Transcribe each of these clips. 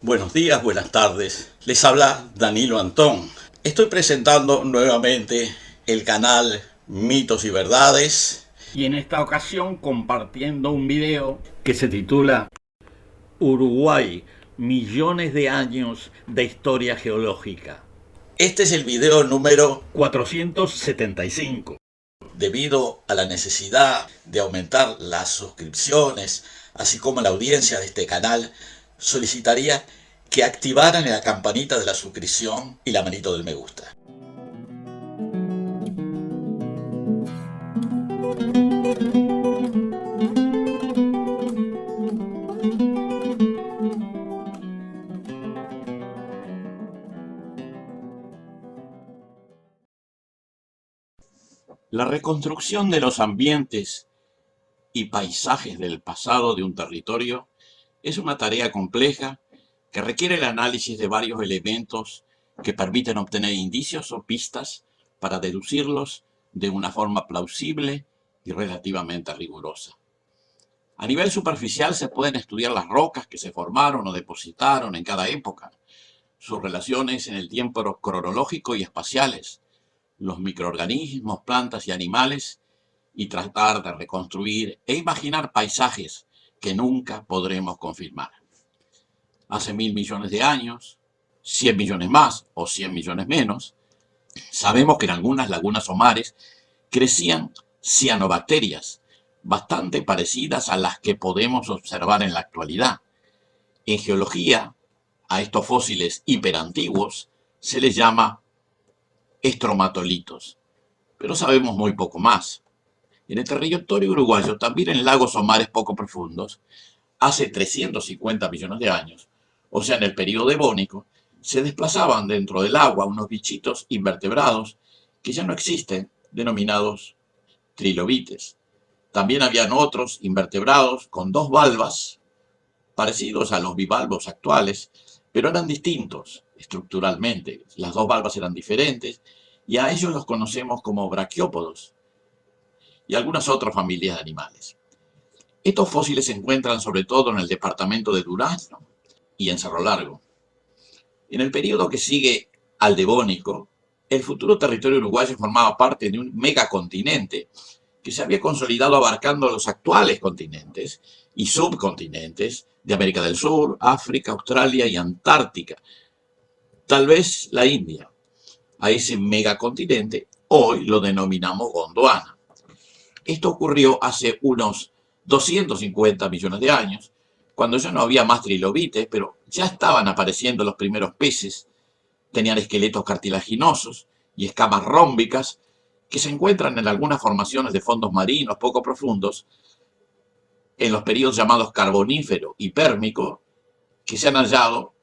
Buenos días, buenas tardes. Les habla Danilo Antón. Estoy presentando nuevamente el canal Mitos y Verdades. Y en esta ocasión compartiendo un video que se titula Uruguay, millones de años de historia geológica. Este es el video número 475. Debido a la necesidad de aumentar las suscripciones, así como la audiencia de este canal, solicitaría que activaran la campanita de la suscripción y la manito del me gusta. La reconstrucción de los ambientes y paisajes del pasado de un territorio es una tarea compleja que requiere el análisis de varios elementos que permiten obtener indicios o pistas para deducirlos de una forma plausible y relativamente rigurosa. A nivel superficial se pueden estudiar las rocas que se formaron o depositaron en cada época, sus relaciones en el tiempo cronológico y espaciales, los microorganismos, plantas y animales, y tratar de reconstruir e imaginar paisajes que nunca podremos confirmar. Hace 1000 millones de años, 100 millones más o 100 millones menos, sabemos que en algunas lagunas o mares crecían cianobacterias, bastante parecidas a las que podemos observar en la actualidad. En geología, a estos fósiles hiperantiguos se les llama estromatolitos, pero sabemos muy poco más. En el territorio uruguayo, también en lagos o mares poco profundos, hace 350 millones de años, o sea en el período devónico, se desplazaban dentro del agua unos bichitos invertebrados que ya no existen, denominados trilobites. También habían otros invertebrados con dos valvas, parecidos a los bivalvos actuales, pero eran distintos estructuralmente. Las dos valvas eran diferentes y a ellos los conocemos como braquiópodos y algunas otras familias de animales. Estos fósiles se encuentran sobre todo en el departamento de Durazno y en Cerro Largo. En el periodo que sigue al Devónico, el futuro territorio uruguayo formaba parte de un megacontinente que se había consolidado abarcando los actuales continentes y subcontinentes de América del Sur, África, Australia y Antártica. Tal vez la India. A ese megacontinente hoy lo denominamos Gondwana. Esto ocurrió hace unos 250 millones de años, cuando ya no había más trilobites, pero ya estaban apareciendo los primeros peces. Tenían esqueletos cartilaginosos y escamas rómbicas que se encuentran en algunas formaciones de fondos marinos poco profundos, en los periodos llamados carbonífero y pérmico, que se han hallado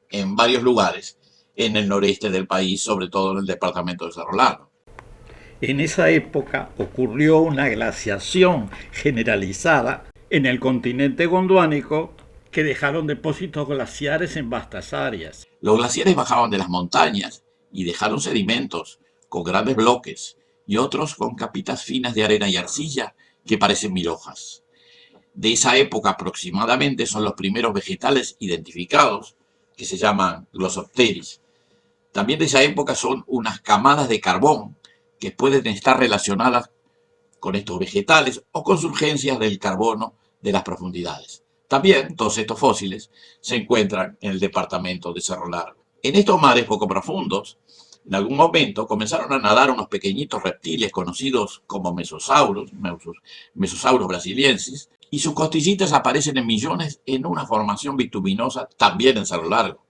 en varios lugares en el noreste del país, sobre todo en el departamento de Cerro Largo. En esa época ocurrió una glaciación generalizada en el continente gondwánico que dejaron depósitos glaciares en vastas áreas. Los glaciares bajaban de las montañas y dejaron sedimentos con grandes bloques y otros con capitas finas de arena y arcilla que parecen mil hojas. De esa época aproximadamente son los primeros vegetales identificados, que se llaman Glossopteris. También de esa época son unas camadas de carbón que pueden estar relacionadas con estos vegetales o con surgencias del carbono de las profundidades. También todos estos fósiles se encuentran en el departamento de Cerro Largo. En estos mares poco profundos, en algún momento comenzaron a nadar unos pequeñitos reptiles conocidos como Mesosaurus brasiliensis, y sus costillitas aparecen en millones en una formación bituminosa también en Cerro Largo.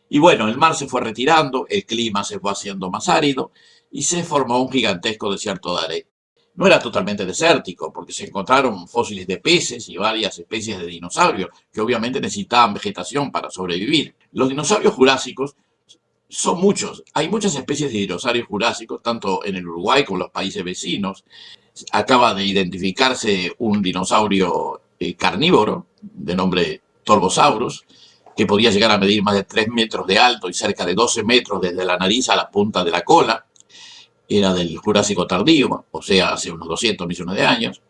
Y bueno, el mar se fue retirando, el clima se fue haciendo más árido y se formó un gigantesco desierto de arena. No era totalmente desértico, porque se encontraron fósiles de peces y varias especies de dinosaurios, que obviamente necesitaban vegetación para sobrevivir. Los dinosaurios jurásicos son muchos. Hay muchas especies de dinosaurios jurásicos, tanto en el Uruguay como en los países vecinos. Acaba de identificarse un dinosaurio carnívoro, de nombre Torvosaurus, que podía llegar a medir más de 3 metros de alto y cerca de 12 metros desde la nariz a la punta de la cola. Era del Jurásico tardío, o sea, hace unos 200 millones de años.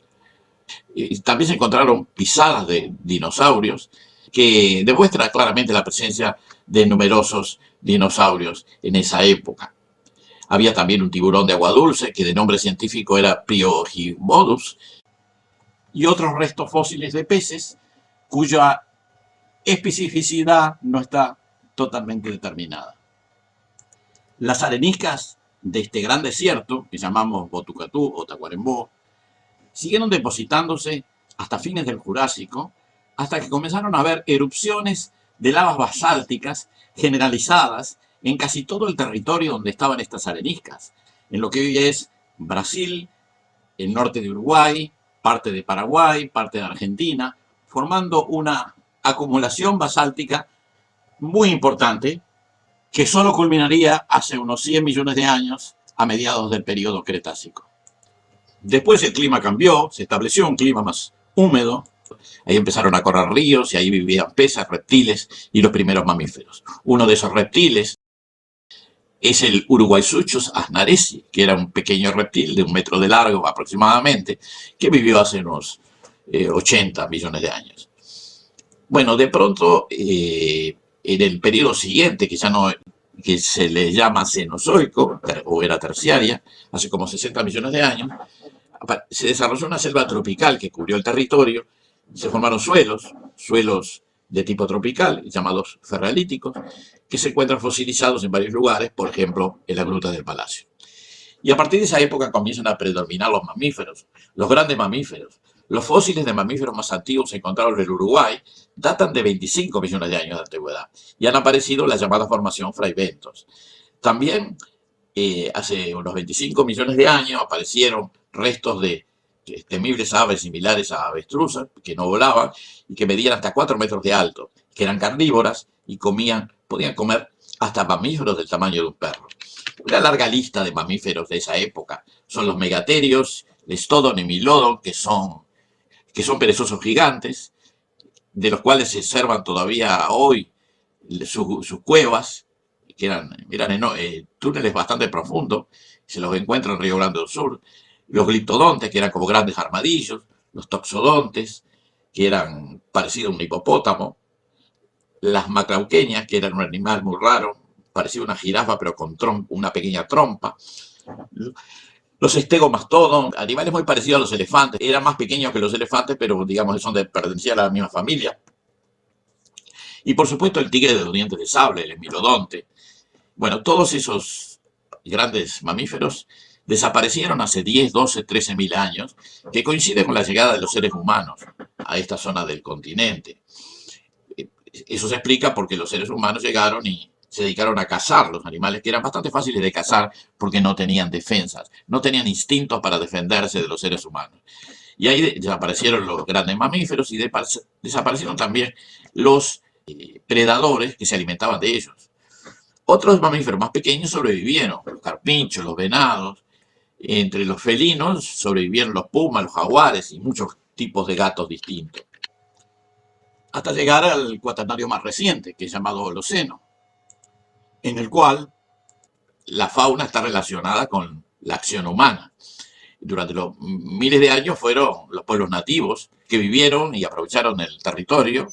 Y también se encontraron pisadas de dinosaurios que demuestra claramente la presencia de numerosos dinosaurios en esa época. Había también un tiburón de agua dulce, que de nombre científico era Priogibodus, y otros restos fósiles de peces, cuya especificidad no está totalmente determinada. Las areniscas de este gran desierto, que llamamos Botucatú o Tacuarembó, siguieron depositándose hasta fines del Jurásico, hasta que comenzaron a haber erupciones de lavas basálticas generalizadas en casi todo el territorio donde estaban estas areniscas, en lo que hoy es Brasil, el norte de Uruguay, parte de Paraguay, parte de Argentina, formando una acumulación basáltica muy importante que solo culminaría hace unos 100 millones de años a mediados del periodo Cretácico. Después el clima cambió, se estableció un clima más húmedo, ahí empezaron a correr ríos y ahí vivían peces, reptiles y los primeros mamíferos. Uno de esos reptiles es el Uruguaysuchus asnaresi, que era un pequeño reptil de 1 metro de largo aproximadamente, que vivió hace unos 80 millones de años. Bueno, de pronto, en el periodo siguiente, que se le llama Cenozoico, o era terciaria, hace como 60 millones de años, se desarrolló una selva tropical que cubrió el territorio, se formaron suelos de tipo tropical, llamados ferrolíticos, que se encuentran fosilizados en varios lugares, por ejemplo, en la Gruta del Palacio. Y a partir de esa época comienzan a predominar los mamíferos, los grandes mamíferos. Los fósiles de mamíferos más antiguos encontrados en el Uruguay datan de 25 millones de años de antigüedad y han aparecido en la llamada formación Fraiventos. También hace unos 25 millones de años aparecieron restos de temibles aves similares a avestruzas que no volaban y que medían hasta 4 metros de alto, que eran carnívoras y podían comer hasta mamíferos del tamaño de un perro. Una larga lista de mamíferos de esa época son los megaterios, Lestodon y Milodon, que son perezosos gigantes, de los cuales se observan todavía hoy sus cuevas, que eran túneles bastante profundos, se los encuentra en Río Grande do Sur. Los gliptodontes, que eran como grandes armadillos, los toxodontes, que eran parecidos a un hipopótamo, las macrauqueñas, que eran un animal muy raro, parecido a una jirafa pero con una pequeña trompa. Los estegomastodon, animales muy parecidos a los elefantes, eran más pequeños que los elefantes, pero digamos pertenecían a la misma familia. Y por supuesto el tigre de los dientes de sable, el esmilodonte. Bueno, todos esos grandes mamíferos desaparecieron hace 10, 12, 13 mil años, que coincide con la llegada de los seres humanos a esta zona del continente. Eso se explica porque los seres humanos llegaron y se dedicaron a cazar los animales, que eran bastante fáciles de cazar porque no tenían defensas, no tenían instintos para defenderse de los seres humanos. Y ahí desaparecieron los grandes mamíferos y desaparecieron también los predadores que se alimentaban de ellos. Otros mamíferos más pequeños sobrevivieron, los carpinchos, los venados. Entre los felinos sobrevivieron los pumas, los jaguares y muchos tipos de gatos distintos. Hasta llegar al cuaternario más reciente, que es llamado Holoceno, en el cual la fauna está relacionada con la acción humana. Durante los miles de años fueron los pueblos nativos que vivieron y aprovecharon el territorio.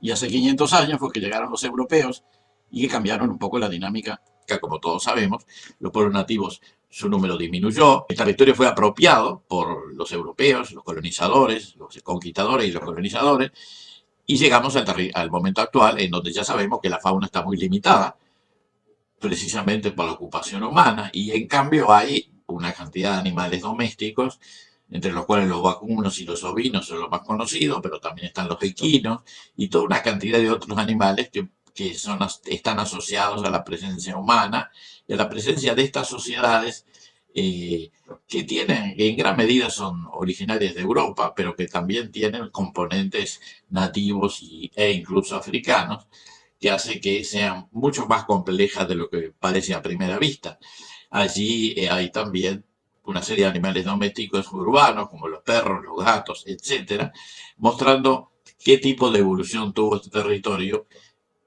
Y hace 500 años fue que llegaron los europeos y que cambiaron un poco la dinámica, que como todos sabemos, los pueblos nativos, su número disminuyó, el territorio fue apropiado por los europeos, los colonizadores, los conquistadores y los colonizadores, y llegamos al momento actual en donde ya sabemos que la fauna está muy limitada, precisamente por la ocupación humana, y en cambio hay una cantidad de animales domésticos, entre los cuales los vacunos y los ovinos son los más conocidos, pero también están los equinos y toda una cantidad de otros animales que están asociados a la presencia humana y a la presencia de estas sociedades que en gran medida son originarias de Europa, pero que también tienen componentes nativos e incluso africanos, que hace que sean mucho más complejas de lo que parece a primera vista. Allí hay también una serie de animales domésticos urbanos, como los perros, los gatos, etcétera, mostrando qué tipo de evolución tuvo este territorio.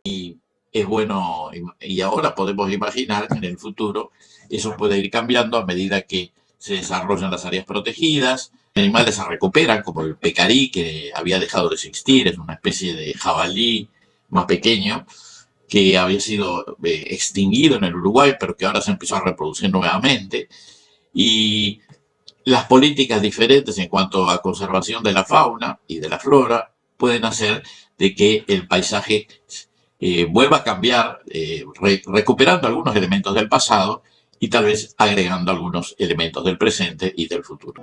Y es bueno, y ahora podemos imaginar que en el futuro eso puede ir cambiando a medida que se desarrollan las áreas protegidas, Animales se recuperan, como el pecarí, que había dejado de existir, es una especie de jabalí más pequeño, que había sido extinguido en el Uruguay, pero que ahora se empezó a reproducir nuevamente. Y las políticas diferentes en cuanto a conservación de la fauna y de la flora pueden hacer de que el paisaje vuelva a cambiar, recuperando algunos elementos del pasado y tal vez agregando algunos elementos del presente y del futuro.